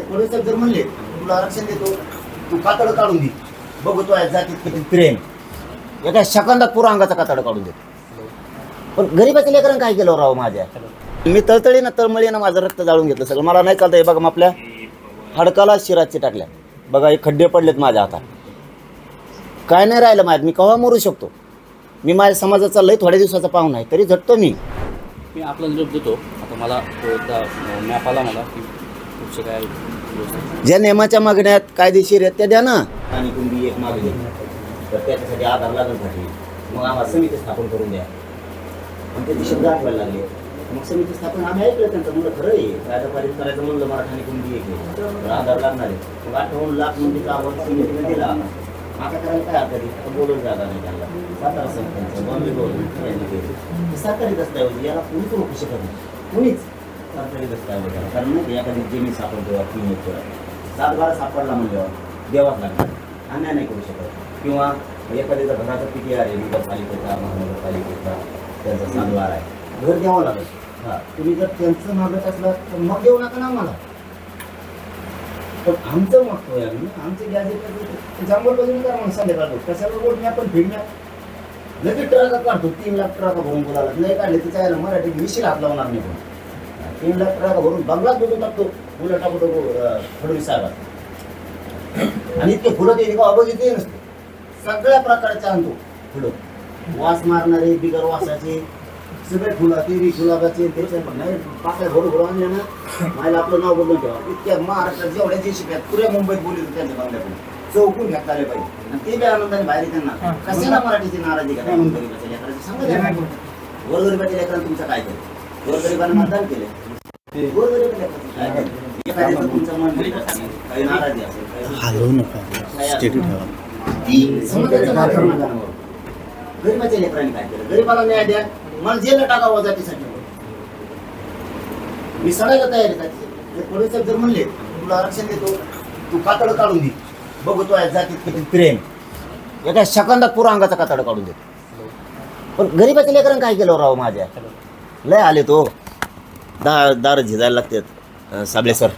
Police जर म्हणले तुला आरक्षण देतो, तू कातड काढून दे, बघू तो जातीत किती प्रेम, एका सेकंदात पुरा अंगाचा कातड काढून देतो. पण गरीबाच्या लेकरांनी काय केलं राव माझ्या? मी तळतळीनं तळमळीनं माझं रक्त जाळून घेतलं सगळं. मला नाही चालतं. हे बघा आपल्या हाडकाला शिराचे टाकल्या बघा, हे खड्डे पडलेत माझ्या हातात. काय नाही राहिलं माहीत, मी केव्हा मरू शकतो. मी माझ्या समाजाचा लय थोड्या दिवसाचा पाहुणा आहे, तरी झटतो मी आपला निरोप देतो. आता मला एकदा मॅप आला मला की पुढचे काय ज्या नियमाच्या मागण्यात कायदेशीर आहेत त्या द्या ना. आणि तुम्ही एक मागणी तर त्याच्यासाठी आधार लागत नाही, मग आम्हाला समिती स्थापन करून द्या. आणि त्याचे शब्द आठवायला लागले. मग समिती स्थापन आम्ही ऐकलं त्यांचं, म्हणलं खरं आहे कायदा पारित करायचं म्हणलं मराठा आणि कुणबी एक तर आधार लागणार आहे. मग 58 लाख नोंदीचा आवाज समितीने दिला. आता करायला काय हरकत आहे? बोलून जागा नाही त्यांना. सातारा संस्थांचं बॉम्बे गव्हर्नमेंट सरकारी दस्तावेज याला कुणीच रोखू शकत नाही, कुणीच सरकारी दस्तावेज. कारण नाही एखादी जमीन सापडतो 3 एकर 7-12 सापडला म्हणल्यावर द्यावाच लागणार, अन्याय नाही करू शकत. किंवा एखाद्याचा घराचा किती आहे, नगरपालिकेचा महानगरपालिकेचा त्यांचा सातबार आहे, घर द्यावं लागेल. हां, तुम्ही जर त्यांचं मागत असलं तर मग देऊ नका ना आम्हाला. पण आमचं मागतोय आम्ही, आमचे गॅजेट जांभूळ बाजून करा म्हणून संध्याकाळ कशाला रोड मी आपण फिरण्या लगेच ट्रका काढतो. 3 लाख ट्रका भरून बोलायला नाही काढले तर काय मराठी मिशील हात लावणार नाही. पण 3 लाख ट्रका भरून बंगलात बघून टाकतो, फुलं टाकतो फडणवीस साहेबात. आणि इतके फुलं ते अबघितही नसते, सगळ्या प्रकारचे आणतो फुलं. वास मारणारे, बिगर वासाचे सगळे फुलं, तेरी गुलाबाचे त्याच्या नाही पाकळ्या भरून आणल्या ना. मला आपलं नाव बदलून ठेवा. इतक्या महाराष्ट्रात जेवढ्या जे शिकतात पुऱ्या मुंबईत बोलले त्यांच्या बंगल्याकडून चौकून घेतला आले पाहिजे. आणि ते बी आनंदाने बाहेर त्यांना कशाला मराठीची नाराजी करा. गोरगरिबाच्या लेकरांची सांगा, गोरगरिबाच्या लेकरांना तुमचं काय केलं? गोरगरिबांना मतदान केलं, गोरगरिबाच्या लेकरांचं काय केलं? तुमचं मन काही नाराजी असेल हलवू नका, ती समाजाच्या माध्यमातून गरीबाच्या लेकरांनी काय केलं? गरीबाला न्याय द्या, मला जेल टाकावं जातीसाठी. मी सडायला तयार आहे. पोलीस जर म्हणले तुला आरक्षण देतो, तू कातड काढून दे, बघू तो जातीत किती प्रेम, एका सेकंदात पुरा अंगाचा कातड काढून देतो. पण गरीबाच्या लेकरांनी काय केलं राव माझ्या? लय आले तो दार झिजायला लागतात साबळे सर,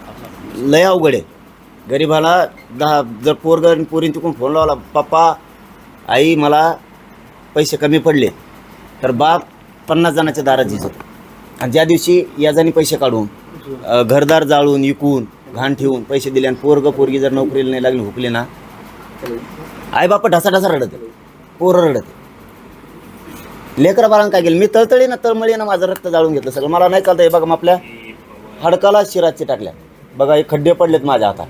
लय अवघड आहे. गरीबाला जर पोरग पोरीन तिकडून फोन लावला, पप्पा आई मला पैसे कमी पडले, तर बाप 50 जणांच्या दारात झिजतो. आणि ज्या दिवशी याजानी पैसे काढून घरदार जाळून विकून घाण ठेवून पैसे दिले आणि पोरग पोरगी जर नोकरीला नाही लागली हुकले ना, आई बाप ढसा रडते, पोरं रडते. लेकरा बाळांना काय केलं? मी तळतळीनं तळमळीनं माझं रक्त जाळून घेतलं सगळं. मला नाही चालतं. हे बघा आपल्या हाडकाला शिराचे टाकल्या बघा, हे खड्डे पडलेत माझ्या हातात.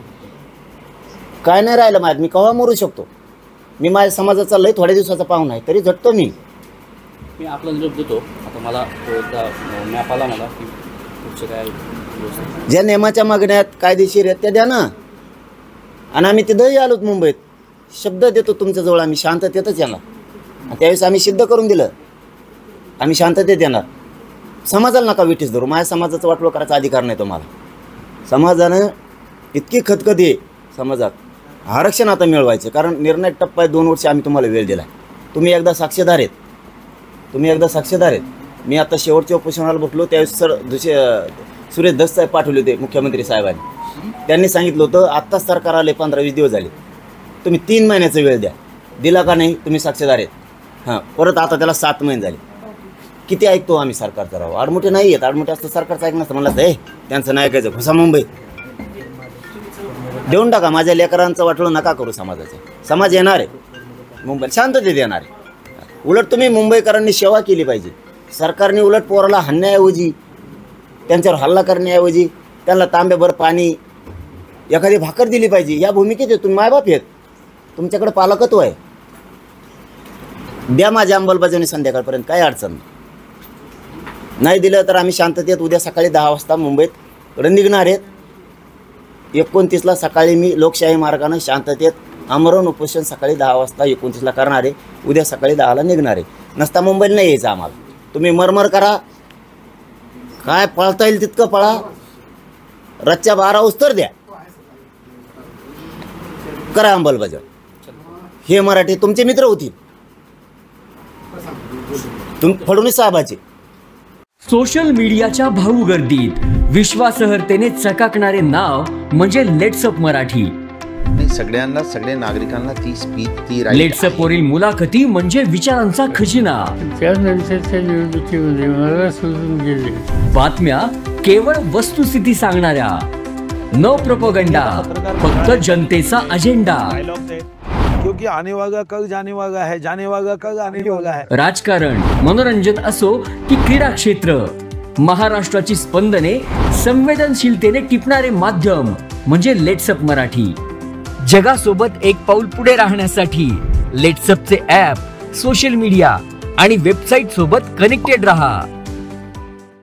काय नाही राहिलं माहीत, मी केव्हा मरू शकतो. मी माझ्या समाजाचा लय थोड्या दिवसाचा पाहुणा आहे, तरी झटतो मी आपला निरोप देतो. आता मला एकदा मॅप आला मला की पुढचे काय ज्या नियमाच्या मागण्यात कायदेशीर आहेत त्या द्या ना. आणि आम्ही तिथंही आलोत मुंबईत, शब्द देतो तुमच्याजवळ आम्ही शांततेतच येणार. त्यावेळेस आम्ही सिद्ध करून दिलं, आम्ही शांततेत येणार. समाजाला नका विठीस धरू. माझ्या समाजाचं वाटोळं करायचा अधिकार नाही तुम्हाला. समाजानं इतकी खतखत आहे समाजात, आरक्षण आता मिळवायचं. कारण निर्णय टप्पा आहे, 2 वर्ष आम्ही तुम्हाला वेळ दिला. तुम्ही एकदा साक्षीदार आहेत, तुम्ही एकदा साक्षीदार आहेत. मी आता शेवटच्या उपोषणाला बसलो त्यावेळेस सुरेश दस साहेब पाठवले होते मुख्यमंत्री साहेबांनी. त्यांनी सांगितलं होतं आत्ताच सरकार आले, 15-20 दिवस झाले, तुम्ही 3 महिन्याचा वेळ द्या. दिला का नाही? तुम्ही साक्षीदार आहेत. हां, परत आता त्याला 7 महिने झाले. किती ऐकतो आम्ही सरकारचं राव? आडमुठे नाही आहेत. आडमुठे असतं सरकारचं ऐकणं असतं. म्हणलं हे त्यांचं नाही ऐकायचं, घुसा मुंबई देऊन टाका. माझ्या लेकरांचं वाटलं नका करू. समाजाचं समाज येणार आहे मुंबईत, शांततेत येणार आहे. उलट तुम्ही मुंबईकरांनी सेवा केली पाहिजे. सरकारने उलट पोराला हाणण्याऐवजी, त्यांच्यावर हल्ला करण्याऐवजी त्यांना तांब्याभर पाणी, एखादी भाकर दिली पाहिजे. या भूमिकेत आहे तुम्ही. मायबाप आहेत, तुमच्याकडे पालकत्व आहे. द्या माझ्या अंमलबजावणी संध्याकाळपर्यंत, काही अडचण नाही. दिलं तर आम्ही शांततेत उद्या सकाळी 10 वाजता मुंबईत निघणार आहेत. 29ला सकाळी मी लोकशाही मार्गानं शांततेत आमरण उपोषण सकाळी 10 वाजता 29ला करणार आहे. उद्या सकाळी 10ला निघणार आहे. नसता मुंबईला नाही यायचं आम्हाला. तुम्ही मरमर करा, काय पळता येईल तितकं पळा, रातच्या 12 उत्तर द्या, करा अंमलबजावणी. हे मराठी तुमचे मित्र होतील, फडणवीस साहेबाचे. सोशल मीडियाच्या भाऊ गर्दीत विश्वासार्हतेने चकाकणारे नाव म्हणजे लेट्सअप मराठी. सगळ्यांना, सगळ्या नागरिकांना ती स्पीच, ती लेट्सअप वरील मुलाखती म्हणजे विचारांचा खजिना. त्यानंतरच्या निवडणुकीमध्ये मला सोडून गेले. बातम्या केवळ वस्तुस्थिती सांगणाऱ्या, न प्रोपगंडा, फक्त जनतेचा अजेंडा. क्योंकि आने वाला कल जाने वाला है, जाने वाला कल आने वाला है. राजकारण, मनोरंजन असो की क्रीडा क्षेत्र, महाराष्ट्राची स्पंदने संवेदनशीलतेने टिपणारे माध्यम म्हणजे लेट्सअप मराठी. जगासोबत एक पाऊल पुढे राहण्यासाठी लेट्सअपचे ॲप, सोशल मीडिया आणि वेबसाईट सोबत कनेक्टेड रहा.